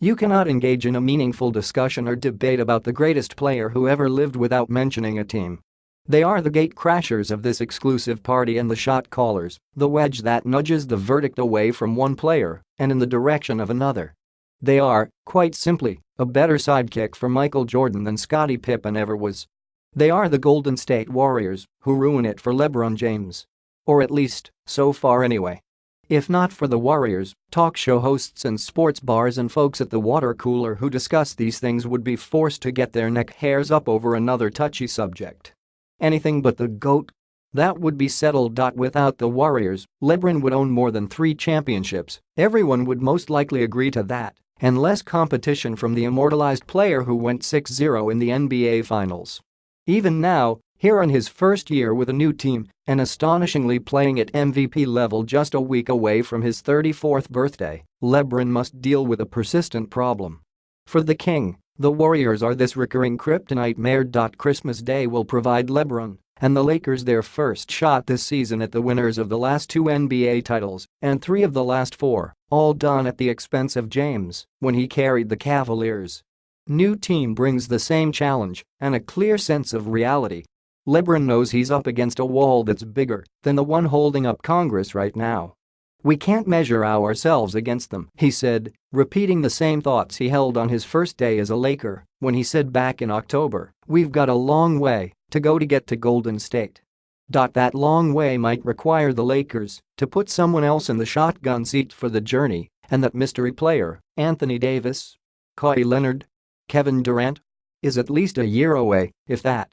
You cannot engage in a meaningful discussion or debate about the greatest player who ever lived without mentioning a team. They are the gate-crashers of this exclusive party and the shot callers, the wedge that nudges the verdict away from one player and in the direction of another. They are, quite simply, a better sidekick for Michael Jordan than Scottie Pippen ever was. They are the Golden State Warriors who ruin it for LeBron James. Or at least, so far anyway. If not for the Warriors, talk show hosts and sports bars and folks at the water cooler who discuss these things would be forced to get their neck hairs up over another touchy subject. Anything but the GOAT? That would be settled. Without the Warriors, LeBron would own more than 3 championships, everyone would most likely agree to that, and less competition from the immortalized player who went 6-0 in the NBA Finals. Even now, here in his first year with a new team and astonishingly playing at MVP level just a week away from his 34th birthday, LeBron must deal with a persistent problem. For the king, the Warriors are this recurring kryptonite-mare. Christmas Day will provide LeBron and the Lakers their first shot this season at the winners of the last 2 NBA titles and 3 of the last 4, all done at the expense of James when he carried the Cavaliers. New team brings the same challenge and a clear sense of reality. LeBron knows he's up against a wall that's bigger than the one holding up Congress right now. "We can't measure ourselves against them," he said, repeating the same thoughts he held on his first day as a Laker when he said back in October, "We've got a long way to go to get to Golden State." That long way might require the Lakers to put someone else in the shotgun seat for the journey, and that mystery player, Anthony Davis, Kawhi Leonard, Kevin Durant, is at least a year away, if that.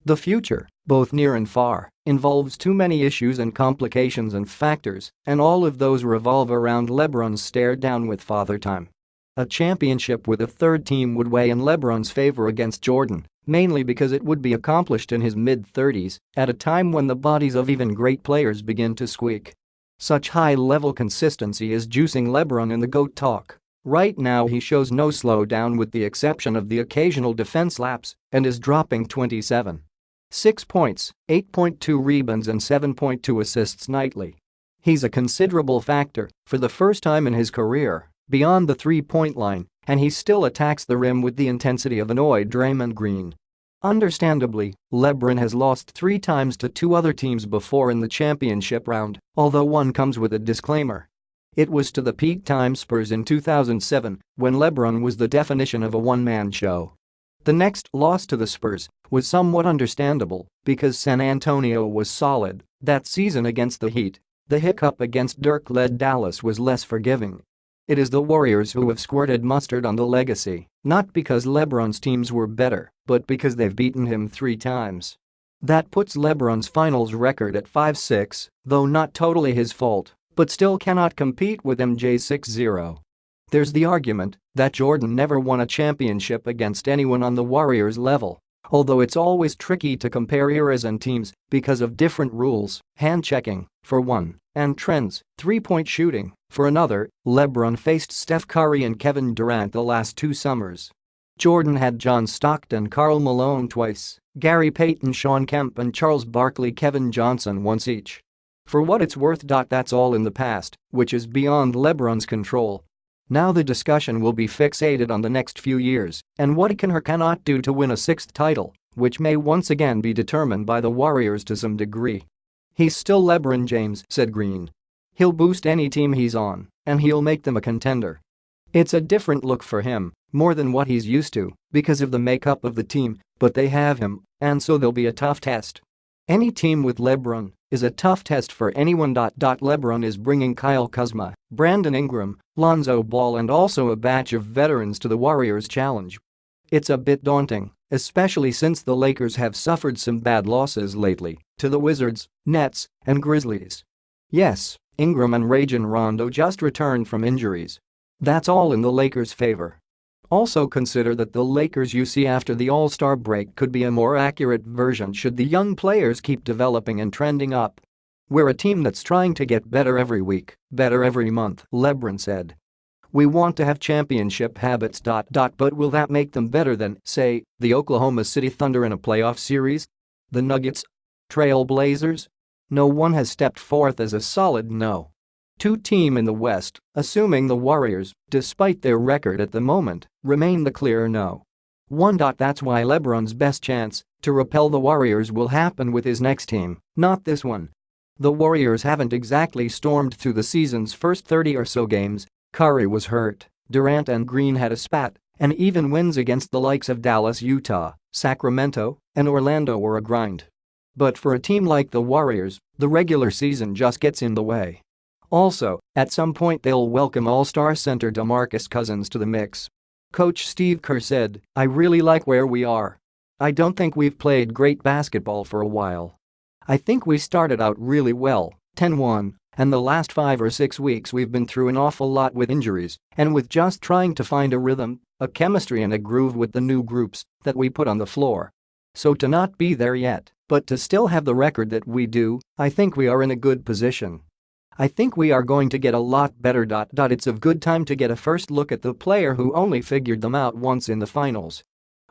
The future, both near and far, involves too many issues and complications and factors, and all of those revolve around LeBron's stare down with Father Time. A championship with a third team would weigh in LeBron's favor against Jordan, mainly because it would be accomplished in his mid-30s, at a time when the bodies of even great players begin to squeak. Such high-level consistency is juicing LeBron in the GOAT talk. Right now he shows no slowdown with the exception of the occasional defense lapse and is dropping 27.6 points, 8.2 rebounds and 7.2 assists nightly. He's a considerable factor, for the first time in his career, beyond the three-point line, and he still attacks the rim with the intensity of annoyed Draymond Green. Understandably, LeBron has lost 3 times to 2 other teams before in the championship round, although one comes with a disclaimer. It was to the peak-time Spurs in 2007 when LeBron was the definition of a one-man show. The next loss to the Spurs was somewhat understandable because San Antonio was solid that season against the Heat. The hiccup against Dirk-led Dallas was less forgiving. It is the Warriors who have squirted mustard on the legacy, not because LeBron's teams were better, but because they've beaten him 3 times. That puts LeBron's finals record at 5-6, though not totally his fault, but still cannot compete with MJ's 6-0. There's the argument that Jordan never won a championship against anyone on the Warriors level, although it's always tricky to compare eras and teams because of different rules, hand-checking, for one, and trends, three-point shooting, for another. LeBron faced Steph Curry and Kevin Durant the last 2 summers. Jordan had John Stockton, Karl Malone twice, Gary Payton, Shawn Kemp and Charles Barkley, Kevin Johnson once each. For what it's worth, that's all in the past, which is beyond LeBron's control. Now the discussion will be fixated on the next few years and what he can or cannot do to win a 6th title, which may once again be determined by the Warriors to some degree. "He's still LeBron James," said Green. "He'll boost any team he's on, and he'll make them a contender. It's a different look for him, more than what he's used to, because of the makeup of the team, but they have him, and so they'll be a tough test. Any team with LeBron is a tough test for anyone. LeBron is bringing Kyle Kuzma, Brandon Ingram, Lonzo Ball and also a batch of veterans to the Warriors' challenge. It's a bit daunting, especially since the Lakers have suffered some bad losses lately to the Wizards, Nets, and Grizzlies. Yes, Ingram and Rajon Rondo just returned from injuries. That's all in the Lakers' favor. Also consider that the Lakers you see after the All-Star break could be a more accurate version should the young players keep developing and trending up. We're a team that's trying to get better every week, better every month," LeBron said. "We want to have championship habits. But will that make them better than, say, the Oklahoma City Thunder in a playoff series? The Nuggets? Trail Blazers? No one has stepped forth as a solid no. Two team in the West, assuming the Warriors, despite their record at the moment, remain the clear no. 1. That's why LeBron's best chance to repel the Warriors will happen with his next team, not this one. The Warriors haven't exactly stormed through the season's first 30 or so games. Curry was hurt, Durant and Green had a spat, and even wins against the likes of Dallas, Utah, Sacramento, and Orlando were a grind. But for a team like the Warriors, the regular season just gets in the way. Also, at some point they'll welcome All-Star center DeMarcus Cousins to the mix. Coach Steve Kerr said, "I really like where we are. I don't think we've played great basketball for a while. I think we started out really well, 10-1, and the last 5 or 6 weeks we've been through an awful lot with injuries and with just trying to find a rhythm, a chemistry and a groove with the new groups that we put on the floor. So to not be there yet, but to still have the record that we do, I think we are in a good position. I think we are going to get a lot better. It's a good time to get a first look at the player who only figured them out once in the finals.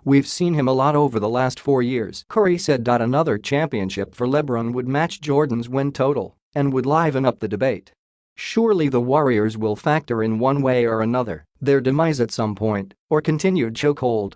We've seen him a lot over the last 4 years," Curry said. Another championship for LeBron would match Jordan's win total and would liven up the debate. Surely the Warriors will factor in one way or another their demise at some point or continued chokehold